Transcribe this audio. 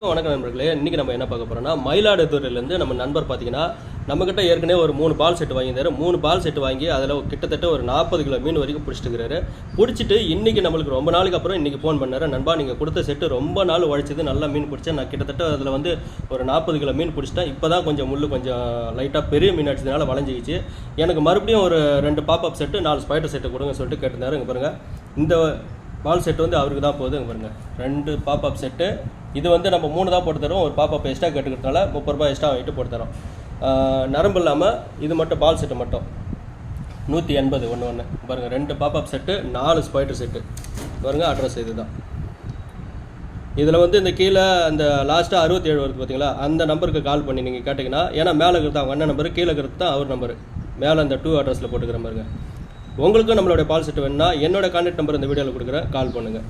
வணக்கம் நண்பர்களே, இன்றைக்கி நம்ம என்ன பார்க்க போகிறோம்னா மயிலாடுதுறையிலேருந்து நம்ம நண்பர் பார்த்தீங்கன்னா நம்மக்கிட்ட ஏற்கனவே ஒரு 3 பால் செட்டு வாங்கியிருந்தாரு. 3 பால் செட்டு வாங்கி அதில் கிட்டத்தட்ட ஒரு 40 கிலோ மீன் வரைக்கும் பிடிச்சிட்டுருக்காரு. பிடிச்சிட்டு இன்றைக்கி நம்மளுக்கு ரொம்ப நாளைக்கு அப்புறம் இன்றைக்கி ஃபோன் பண்ணாரு. நண்பா, நீங்கள் கொடுத்த செட்டு ரொம்ப நாள் உழைச்சது, நல்லா மீன் பிடிச்சேன். நான் கிட்டத்தட்ட அதில் வந்து ஒரு 40 கிலோ மீன் பிடிச்சிட்டேன். இப்போ தான் கொஞ்சம் முள் கொஞ்சம் லைட்டாக பெரிய மீன் அடிச்சதுனால வளைஞ்சிக்கிச்சு. எனக்கு மறுபடியும் ஒரு 2 பாப்அப் செட்டு 4 ஸ்பைடர் செட்டு கொடுங்க சொல்லிட்டு கேட்டிருந்தாரு. இங்கே பாருங்கள், இந்த பால் செட்டு வந்து அவருக்கு தான் போகுது. இங்கே பாருங்கள், 2 பாப்அப் செட்டு. இது வந்து நம்ம 3 தான் போட்டு தரோம். ஒரு பாப்பா எக்ஸ்ட்ரா கேட்டுக்கிறதுனால 30 ரூபாய் எக்ஸ்ட்ரா வாங்கிட்டு போட்டு தரோம். நரம்பு இல்லாமல் இது மட்டும் பால் செட்டு மட்டும் 180 ஒன்று பாருங்கள். 2 பாப்பப் செட்டு, 4 ஸ்பைடர் செட்டு பாருங்கள். அட்ரஸ் இது தான். இதில் வந்து இந்த கீழே அந்த லாஸ்ட்டாக 67 வருது பார்த்தீங்களா, அந்த நம்பருக்கு கால் பண்ணி நீங்கள் கேட்டிங்கன்னா, ஏன்னா மேலே இருக்கிறது அவங்க அண்ணன் நம்பரு, கீழே இருக்கிறது தான் அவர் நம்பரு. மேலே அந்த 2 அட்ரஸில் போட்டுக்கிற பாருங்க. உங்களுக்கும் நம்மளுடைய பால் செட்டு வேணுன்னா என்னோட கான்டாக்ட் நம்பர் இந்த வீடியோவில் கொடுக்குறேன், கால் பண்ணுங்கள்.